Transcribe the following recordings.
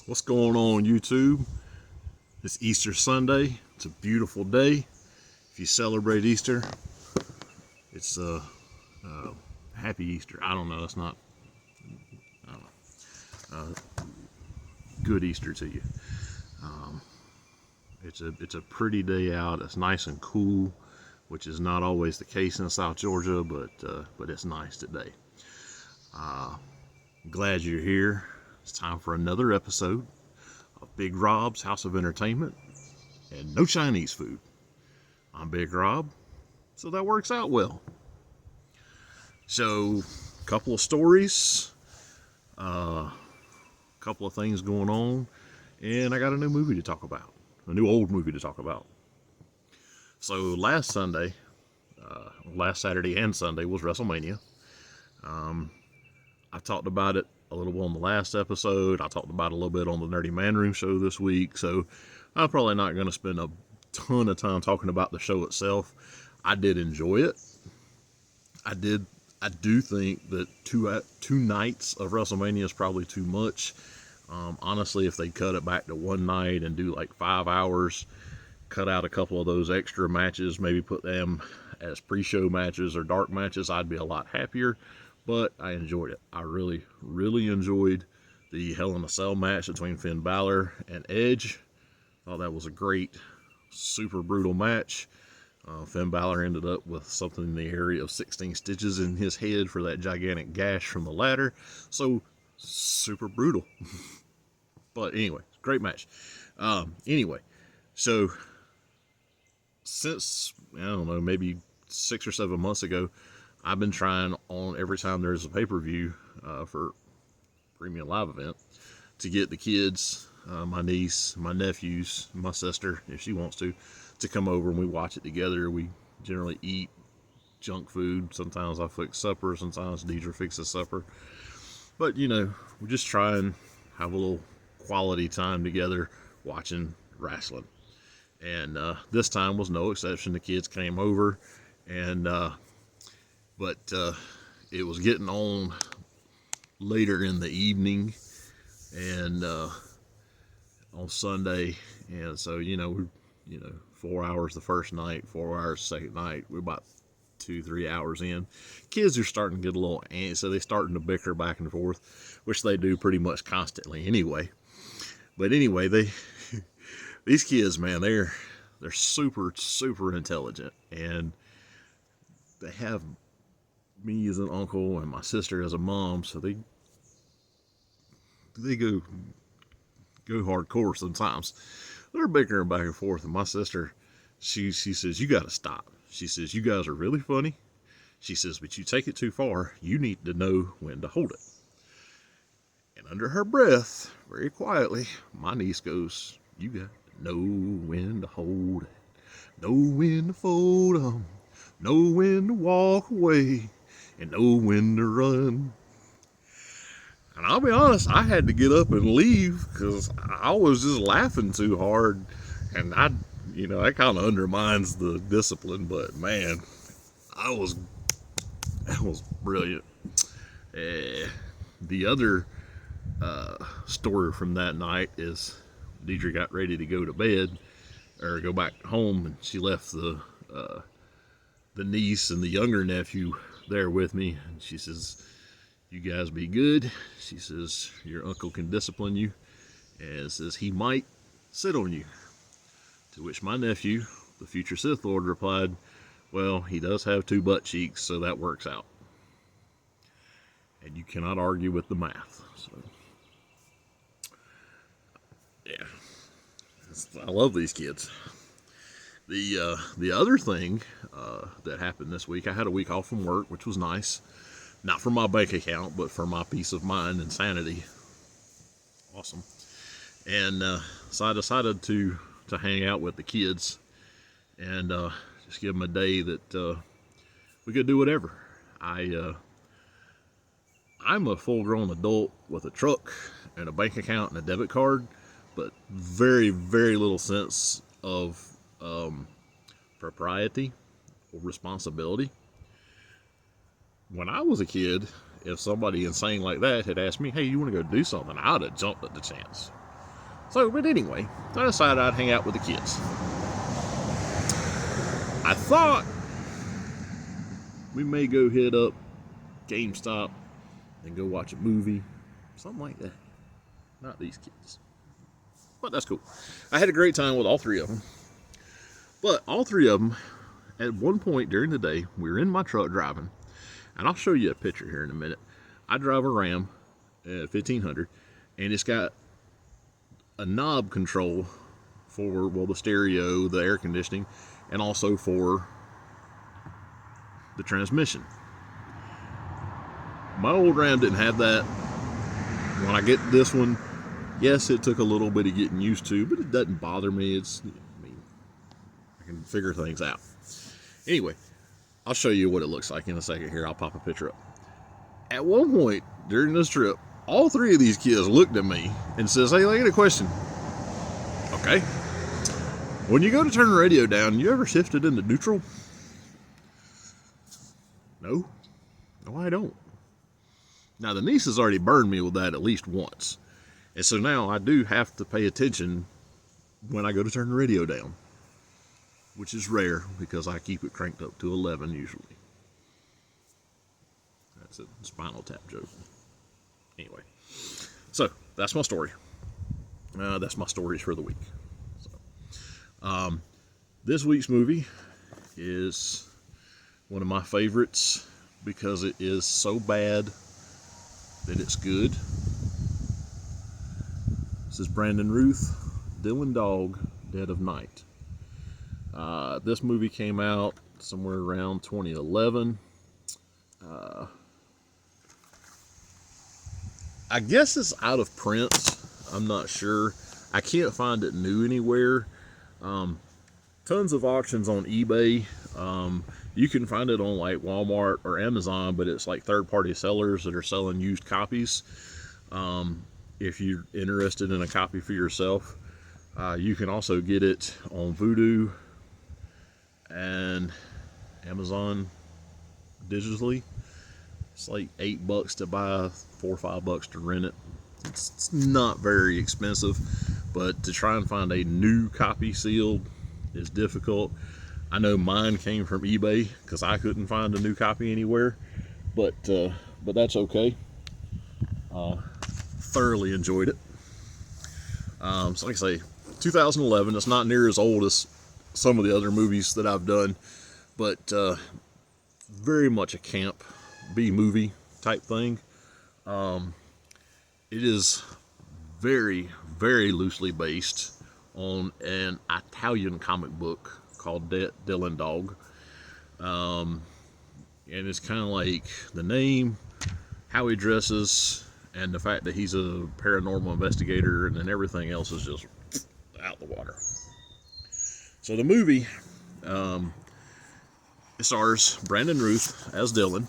What's going on, YouTube? It's Easter Sunday. It's a beautiful day. If you celebrate Easter, it's uh, happy Easter. I don't know. It's not. I don't know. Good Easter to you. It's a pretty day out. It's nice and cool, which is not always the case in South Georgia, but it's nice today. Glad you're here. It's time for another episode of Big Rob's House of Entertainment and no Chinese food. I'm Big Rob, so that works out well. So, a couple of stories, a couple of things going on, and I got a new movie to talk about, a new old movie to talk about. So last Saturday and Sunday was WrestleMania. I talked about it a little bit on the last episode. I talked about it a little bit on the Nerdy Man Room show this week. So I'm probably not going to spend a ton of time talking about the show itself. I did enjoy it. I do think that two nights of WrestleMania is probably too much. Honestly, if they cut it back to one night and do like 5 hours, cut out a couple of those extra matches, maybe put them as pre-show matches or dark matches, I'd be a lot happier. But I enjoyed it. I really, really enjoyed the Hell in a Cell match between Finn Balor and Edge. Thought that was a great, super brutal match. Finn Balor ended up with something in the area of 16 stitches in his head for that gigantic gash from the ladder. So, super brutal. But anyway, great match. So since, I don't know, maybe 6 or 7 months ago, I've been trying on every time there's a pay-per-view for Premium Live event to get the kids, my niece, my nephews, my sister, if she wants to come over and we watch it together. We generally eat junk food. Sometimes I fix supper. Sometimes Deidre fixes supper. But, you know, we just try and have a little quality time together watching wrestling. And this time was no exception. The kids came over and but it was getting on later in the evening and on Sunday, and so we're 4 hours the first night, 4 hours the second night. We're about 2-3 hours in. Kids are starting to get a little antsy, so they're starting to bicker back and forth, which they do pretty much constantly anyway. But anyway, these kids, man, they're super intelligent, and they have me as an uncle and my sister as a mom, so they go hardcore sometimes. They're bickering back and forth, and my sister, she says, "You got to stop." She says, "You guys are really funny." She says, "But you take it too far. You need to know when to hold it." And under her breath, very quietly, my niece goes, "You got to know when to hold it, know when to fold 'em, know when to walk away, and know when to run." And I'll be honest, I had to get up and leave because I was just laughing too hard, and that kind of undermines the discipline. But man, that was brilliant. The other story from that night is Deidre got ready to go to bed or go back home, and she left the niece and the younger nephew there with me, and she says, "You guys be good." She says, "Your uncle can discipline you," and says he might sit on you. To which my nephew, the future Sith Lord, replied, "Well, he does have 2 butt cheeks, so that works out." And you cannot argue with the math. So, yeah, I love these kids. The other thing that happened this week, I had a week off from work, which was nice. Not for my bank account, but for my peace of mind and sanity. Awesome. And so I decided to hang out with the kids and just give them a day that we could do whatever. I'm a full-grown adult with a truck and a bank account and a debit card, but very, very little sense of propriety or responsibility. When I was a kid, if somebody insane like that had asked me, "Hey, you want to go do something?" I would have jumped at the chance. So, but anyway, I decided I'd hang out with the kids. I thought we may go hit up GameStop and go watch a movie, something like that. Not these kids. But that's cool. I had a great time with all three of them. But all three of them, at one point during the day, we were in my truck driving. And I'll show you a picture here in a minute. I drive a Ram 1500, and it's got a knob control for, well, the stereo, the air conditioning, and also for the transmission. My old Ram didn't have that. When I get this one, yes, it took a little bit of getting used to, but it doesn't bother me. I can figure things out. Anyway, I'll show you what it looks like in a second here. I'll pop a picture up. At one point during this trip, all three of these kids looked at me and says, "Hey, I got a question." Okay. When you go to turn the radio down, you ever shift it into neutral? No. No, I don't. Now, the niece has already burned me with that at least once. And so now I do have to pay attention when I go to turn the radio down, which is rare because I keep it cranked up to 11 usually. That's a Spinal Tap joke. Anyway, so that's my story. That's my stories for the week. So, this week's movie is one of my favorites because it is so bad that it's good. This is Brandon Ruth, Dylan Dog, Dead of Night. This movie came out somewhere around 2011. I guess it's out of print. I'm not sure. I can't find it new anywhere. Tons of auctions on eBay. You can find it on like Walmart or Amazon, but it's like third-party sellers that are selling used copies. If you're interested in a copy for yourself, you can also get it on Vudu and Amazon digitally. It's like $8 to buy, $4 or $5 to rent it. It's not very expensive, but to try and find a new copy sealed is difficult. I know mine came from eBay because I couldn't find a new copy anywhere, but that's okay. Thoroughly enjoyed it. So like I say, 2011. It's not near as old as some of the other movies that I've done, but very much a camp B-movie type thing. It is very, very loosely based on an Italian comic book called Dylan Dog. And it's kind of like the name, how he dresses, and the fact that he's a paranormal investigator, and then everything else is just out the water. So the movie, it stars Brandon Ruth as Dylan.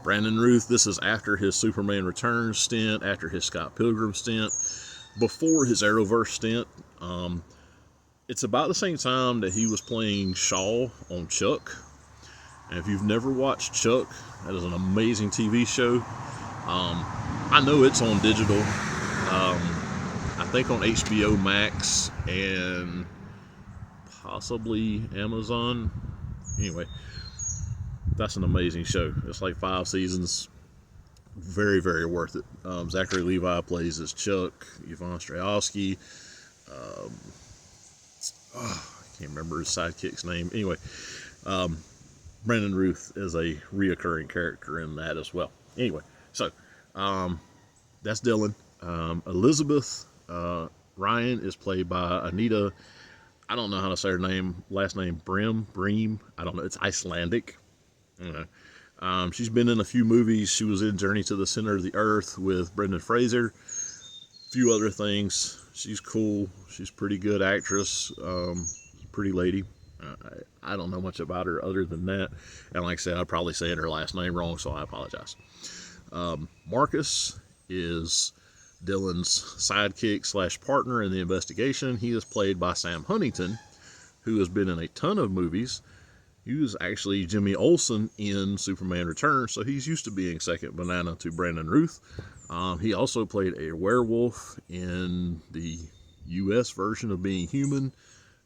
Brandon Ruth, this is after his Superman Returns stint, after his Scott Pilgrim stint, before his Arrowverse stint. It's about the same time that he was playing Shaw on Chuck. And if you've never watched Chuck, that is an amazing TV show. I know it's on digital. I think on HBO Max and possibly Amazon. Anyway, that's an amazing show. It's like 5 seasons. Very, very worth it. Zachary Levi plays as Chuck. Yvonne Strahovski. I can't remember his sidekick's name. Anyway, Brandon Ruth is a reoccurring character in that as well. Anyway, so that's Dylan. Elizabeth Ryan is played by Anita. I don't know how to say her name. Last name Bream. I don't know. It's Icelandic. I don't know. She's been in a few movies. She was in Journey to the Center of the Earth with Brendan Fraser. A few other things. She's cool. She's a pretty good actress. Pretty lady. I don't know much about her other than that. And like I said, I'm probably saying her last name wrong, so I apologize. Marcus is Dylan's sidekick slash partner in the investigation. He is played by Sam Huntington, who has been in a ton of movies. He was actually Jimmy Olsen in Superman Returns, so he's used to being second banana to Brandon Routh. He also played a werewolf in the U.S. version of Being Human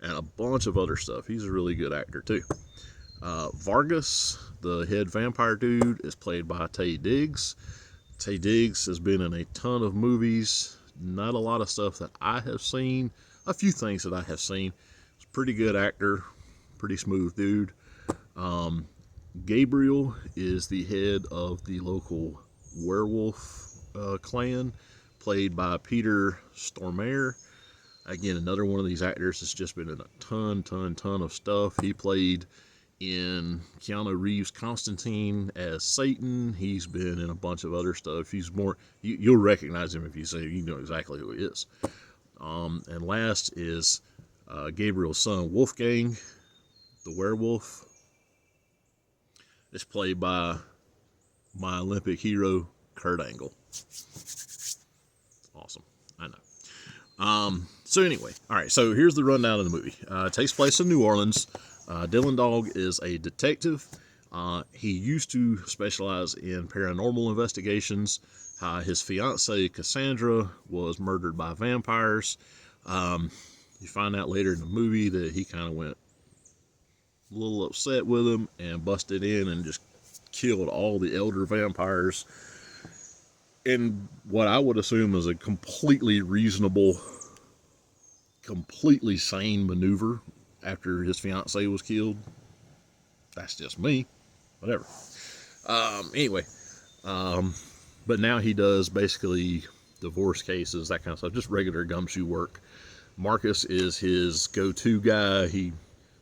and a bunch of other stuff. He's a really good actor, too. Vargas, the head vampire dude, is played by Taye Diggs. Taye Diggs has been in a ton of movies. Not a lot of stuff that I have seen. A few things that I have seen. He's a pretty good actor. Pretty smooth dude. Gabriel is the head of the local werewolf clan, played by Peter Stormare. Again, another one of these actors that's just been in a ton of stuff. He played in Keanu Reeves' Constantine as Satan. He's been in a bunch of other stuff. He's more, you'll recognize him if you say, you know exactly who he is. And last is Gabriel's son, Wolfgang, the werewolf. It's played by my Olympic hero, Kurt Angle. Awesome. I know. So anyway, all right, so here's the rundown of the movie. It takes place in New Orleans. Dylan Dog is a detective. He used to specialize in paranormal investigations. His fiancée, Cassandra, was murdered by vampires. You find out later in the movie that he kind of went a little upset with him and busted in and just killed all the elder vampires in what I would assume is a completely reasonable, completely sane maneuver after his fiancee was killed. That's just me. Whatever. Anyway, but now he does basically divorce cases, that kind of stuff, just regular gumshoe work. Marcus is his go-to guy. He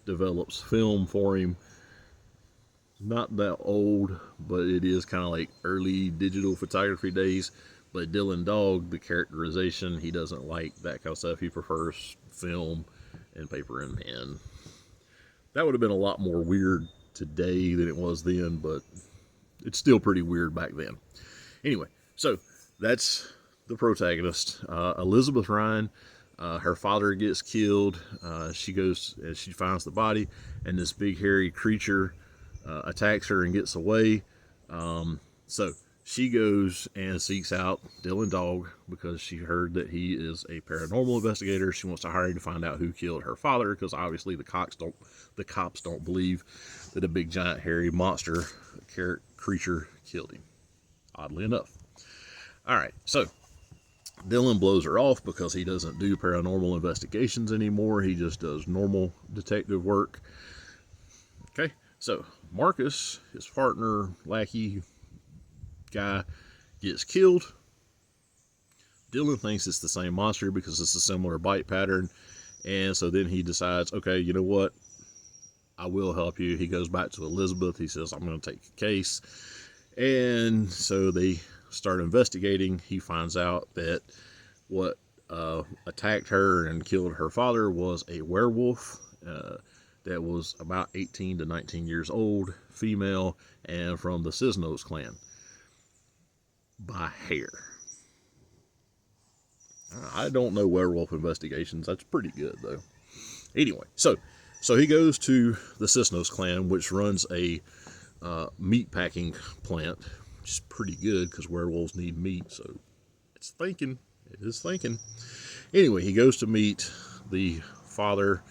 develops film for him. Not that old, but it is kind of like early digital photography days. But Dylan Dog, the characterization, he doesn't like that kind of stuff. He prefers film and paper and pen. That would have been a lot more weird today than it was then, but it's still pretty weird back then. Anyway, so that's the protagonist, Elizabeth Ryan. Her father gets killed. She goes and she finds the body, and this big hairy creature attacks her and gets away. So she goes and seeks out Dylan Dog because she heard that he is a paranormal investigator. She wants to hire him to find out who killed her father, because obviously the cops don't believe that a big giant hairy monster creature killed him. Oddly enough. All right, so Dylan blows her off because he doesn't do paranormal investigations anymore. He just does normal detective work. Okay, so Marcus, his partner, lackey guy, gets killed. Dylan thinks it's the same monster because it's a similar bite pattern. And so then he decides, okay, you know what? I will help you. He goes back to Elizabeth. He says, I'm going to take the case. And so they start investigating. He finds out that what attacked her and killed her father was a werewolf that was about 18 to 19 years old, female, and from the Cisnos clan by hair. I don't know werewolf investigations. That's pretty good, though. Anyway, so he goes to the Cisnos clan, which runs a meat packing plant, which is pretty good because werewolves need meat, so it's thinking. It is thinking. Anyway, he goes to meet the father,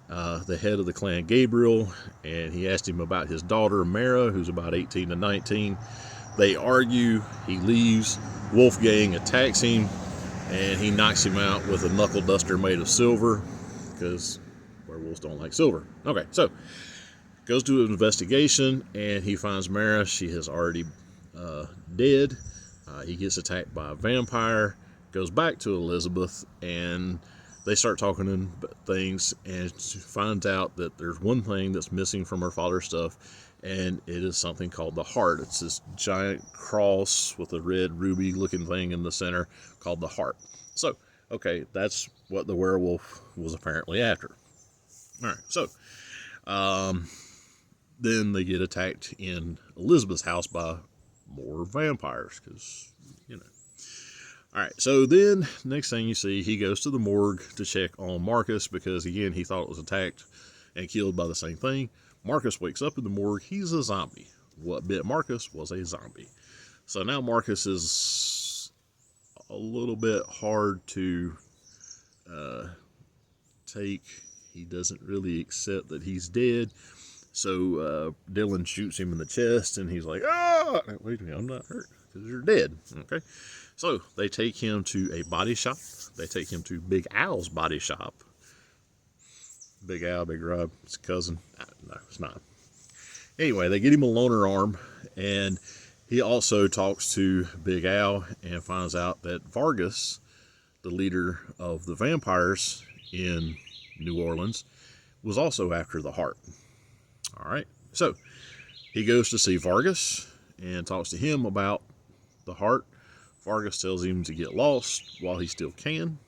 the head of the clan, Gabriel, and he asked him about his daughter, Mara, who's about 18 to 19. They argue. He leaves. Wolfgang attacks him, and he knocks him out with a knuckle duster made of silver, because werewolves don't like silver. Okay, so goes to an investigation, and he finds Mara. She has already dead. He gets attacked by a vampire, goes back to Elizabeth, and they start talking and things, and she finds out that there's one thing that's missing from her father's stuff, and it is something called the heart. It's this giant cross with a red ruby looking thing in the center called the heart. So, okay, that's what the werewolf was apparently after. All right, so then they get attacked in Elizabeth's house by more vampires, because, you know. All right, so then next thing you see, he goes to the morgue to check on Marcus because, again, he thought it was attacked. and killed by the same thing. Marcus wakes up in the morgue. He's a zombie. What bit Marcus was a zombie. So now Marcus is a little bit hard to take. He doesn't really accept that he's dead. So Dylan shoots him in the chest, and he's like, "Ah, wait a minute, I'm not hurt because you're dead." Okay. So they take him to a body shop. They take him to Big Al's body shop. Big Al, Big Rob, his cousin. No, it's not. Anyway, they get him a loner arm, and he also talks to Big Al and finds out that Vargas, the leader of the vampires in New Orleans, was also after the heart. All right, so he goes to see Vargas and talks to him about the heart. Vargas tells him to get lost while he still can.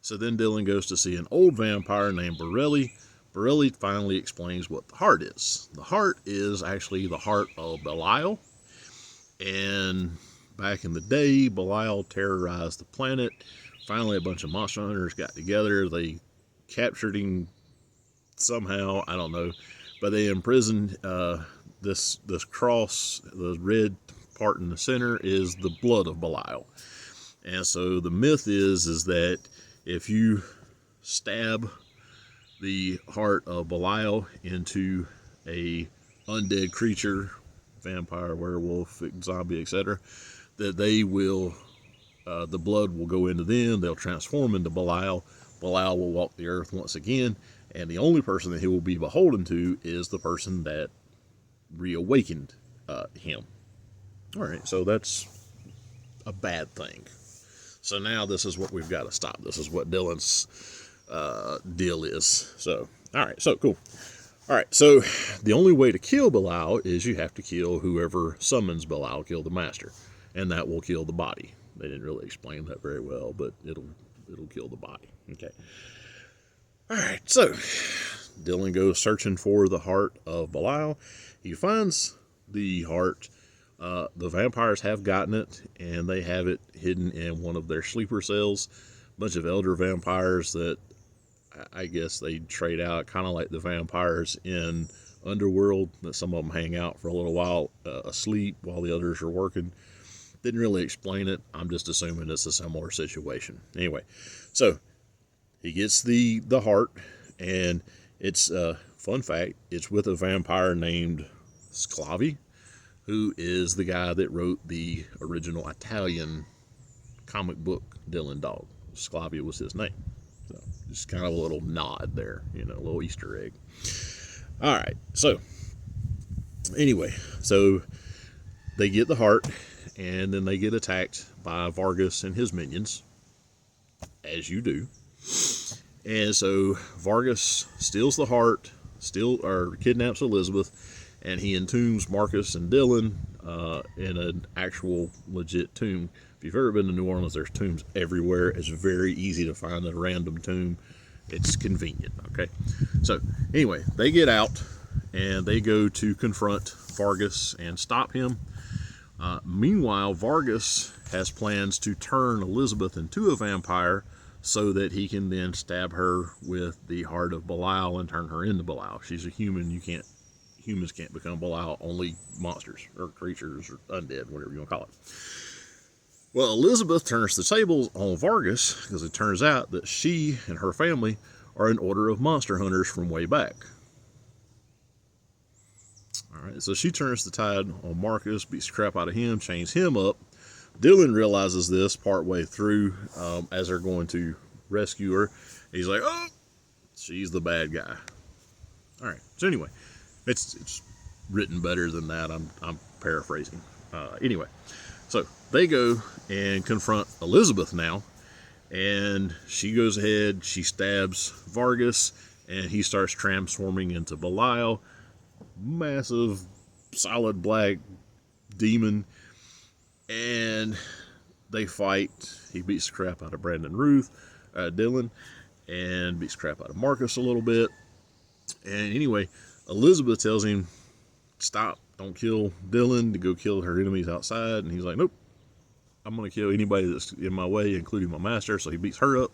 So then Dylan goes to see an old vampire named Borelli. Borelli finally explains what the heart is. The heart is actually the heart of Belial. And back in the day, Belial terrorized the planet. Finally, a bunch of monster hunters got together. They captured him somehow, I don't know. But they imprisoned this cross. The red part in the center is the blood of Belial. And so the myth is that if you stab the heart of Belial into a undead creature, vampire, werewolf, zombie, etc., that they will, the blood will go into them. They'll transform into Belial. Belial will walk the earth once again, and the only person that he will be beholden to is the person that reawakened him. All right, so that's a bad thing. So now this is what we've got to stop. This is what Dylan's deal is. So, all right, so cool. All right, so the only way to kill Belial is you have to kill whoever summons Belial, kill the master, and that will kill the body. They didn't really explain that very well, but it'll kill the body. Okay. All right, so Dylan goes searching for the heart of Belial. He finds the heart. The vampires have gotten it, and they have it hidden in one of their sleeper cells. A bunch of elder vampires that I guess they trade out, kind of like the vampires in Underworld, that some of them hang out for a little while asleep while the others are working. Didn't really explain it. I'm just assuming it's a similar situation. Anyway, so he gets the heart, and it's fun fact, it's with a vampire named Sclavi, who is the guy that wrote the original Italian comic book Dylan Dog. Sclavi was his name. So just kind of a little nod there, a little Easter egg. All right, so anyway, so they get the heart, and then they get attacked by Vargas and his minions, as you do. And so Vargas steals the heart, kidnaps Elizabeth, and he entombs Marcus and Dylan in an actual legit tomb. If you've ever been to New Orleans, there's tombs everywhere. It's very easy to find a random tomb. It's convenient, okay? So anyway, they get out, and they go to confront Vargas and stop him. Meanwhile, Vargas has plans to turn Elizabeth into a vampire so that he can then stab her with the heart of Belial and turn her into Belial. She's a human. Humans can't become Belial, only monsters or creatures or undead, whatever you want to call it. Well, Elizabeth turns the tables on Vargas because it turns out that she and her family are an order of monster hunters from way back. All right, so she turns the tide on Marcus, beats the crap out of him, chains him up. Dylan realizes this partway through as they're going to rescue her. He's like, "Oh, she's the bad guy." All right, so anyway, it's written better than that. I'm paraphrasing. Anyway, so they go and confront Elizabeth now, and she goes ahead, she stabs Vargas, and he starts transforming into Belial, massive solid black demon, and they fight. He beats the crap out of Dylan, and beats the crap out of Marcus a little bit. And anyway, Elizabeth tells him, "Stop, don't kill Dylan," to go kill her enemies outside. And he's like, "Nope, I'm going to kill anybody that's in my way, including my master." So he beats her up.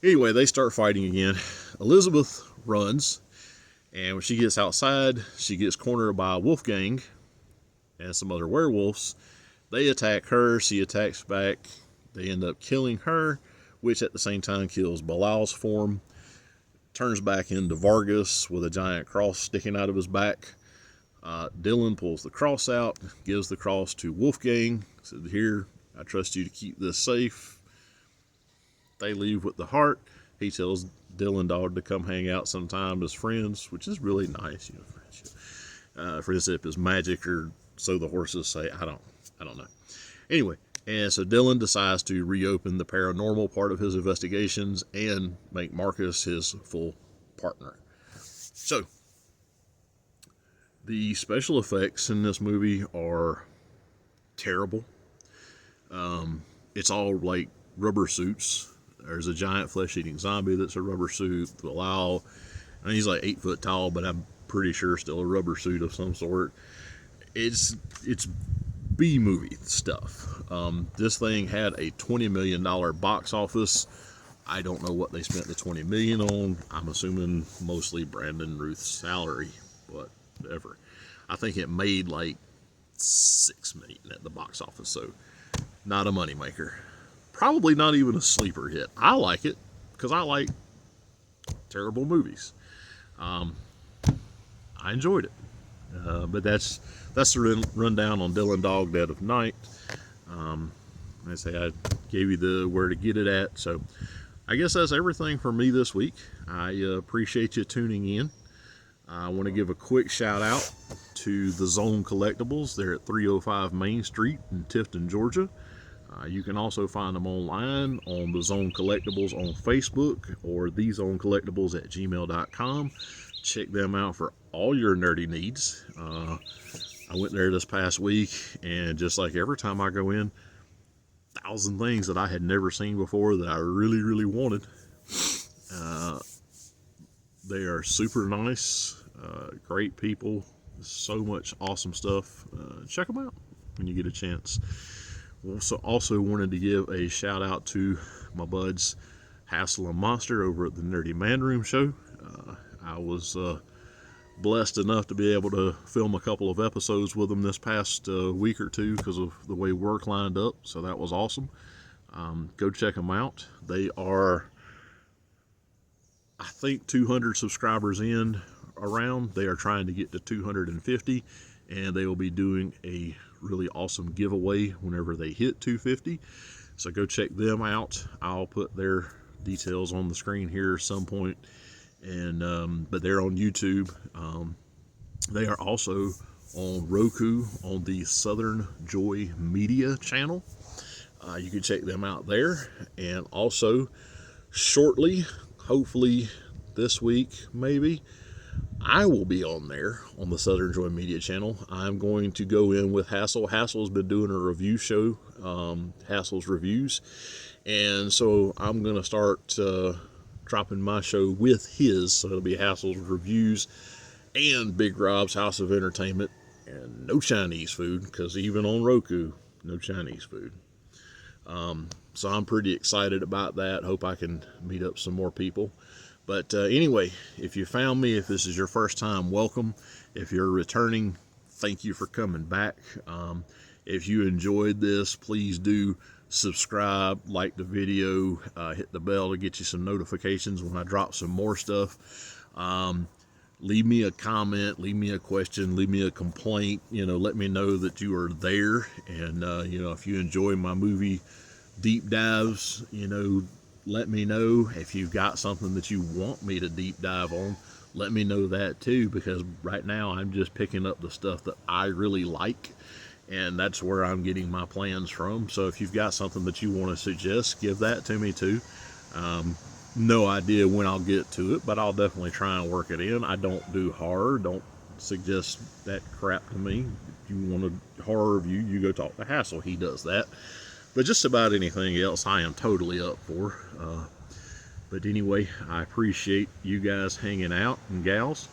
Anyway, they start fighting again. Elizabeth runs. And when she gets outside, she gets cornered by a wolf gang and some other werewolves. They attack her. She attacks back. They end up killing her, which at the same time kills Bilal's form. Turns back into Vargas with a giant cross sticking out of his back. Dylan pulls the cross out, gives the cross to Wolfgang. Said, "Here, I trust you to keep this safe." They leave with the heart. He tells Dylan Dog to come hang out sometime as friends, which is really nice. You know, friendship. Friendship is magic, or so the horses say. I don't know. Anyway, and so Dylan decides to reopen the paranormal part of his investigations and make Marcus his full partner. So, the special effects in this movie are terrible. It's all like rubber suits. There's a giant flesh-eating zombie that's a rubber suit. Bilal, I mean, he's like 8 foot tall, but I'm pretty sure still a rubber suit of some sort. It's B-movie stuff. This thing had a $20 million box office. I don't know what they spent the $20 million on. I'm assuming mostly Brandon Ruth's salary, but whatever. I think it made like $6 million at the box office, so not a moneymaker. Probably not even a sleeper hit. I like it because I like terrible movies. I enjoyed it, but that's the rundown on Dylan Dog Dead of Night. I say I gave you the where to get it at, so I guess that's everything for me this week. I appreciate you tuning in. I want to give a quick shout out to the Zone Collectables. They're at 305 Main Street in Tifton, Georgia. You can also find them online on the Zone Collectables on Facebook or thezonecollectables@gmail.com. Check them out for all your nerdy needs. I went there this past week, and just like every time I go in, 1,000 things that I had never seen before that I really, really wanted. They are super nice, great people, so much awesome stuff. Check them out when you get a chance. Also wanted to give a shout out to my buds Hassel and Monster over at the Nerdy Man Room show. I was blessed enough to be able to film a couple of episodes with them this past week or two because of the way work lined up, so that was awesome. Go check them out. They are, I think, 200 subscribers in around. They are trying to get to 250, and they will be doing a really awesome giveaway whenever they hit 250. So go check them out. I'll put their details on the screen here at some point. And but they're on YouTube. They are also on Roku on the Southern Joy Media channel. You can check them out there. And also shortly, hopefully this week maybe, I will be on there on the Southern Joy Media channel. I'm going to go in with Hassel. Hassel's been doing a review show, Hassel's Reviews. And so I'm going to start dropping my show with his. So it'll be Hassel's Reviews and Big Rob's House of Entertainment. And no Chinese food, because even on Roku, no Chinese food. So I'm pretty excited about that. Hope I can meet up some more people. But anyway, if you found me, if this is your first time, welcome. If you're returning, thank you for coming back. If you enjoyed this, please do subscribe, like the video, hit the bell to get you some notifications when I drop some more stuff. Leave me a comment, leave me a question, leave me a complaint. Let me know that you are there. And, if you enjoy my movie deep dives, let me know. If you've got something that you want me to deep dive on, let me know that too, because right now I'm just picking up the stuff that I really like, and that's where I'm getting my plans from. So if you've got something that you want to suggest, give that to me too. No idea when I'll get to it, but I'll definitely try and work it in. I don't do horror. Don't suggest that crap to me. If you want a horror review, you go talk to Hassel. He does that. But just about anything else, I am totally up for. But anyway, I appreciate you guys hanging out, and gals.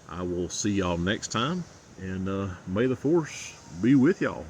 I will see y'all next time, and may the force be with y'all.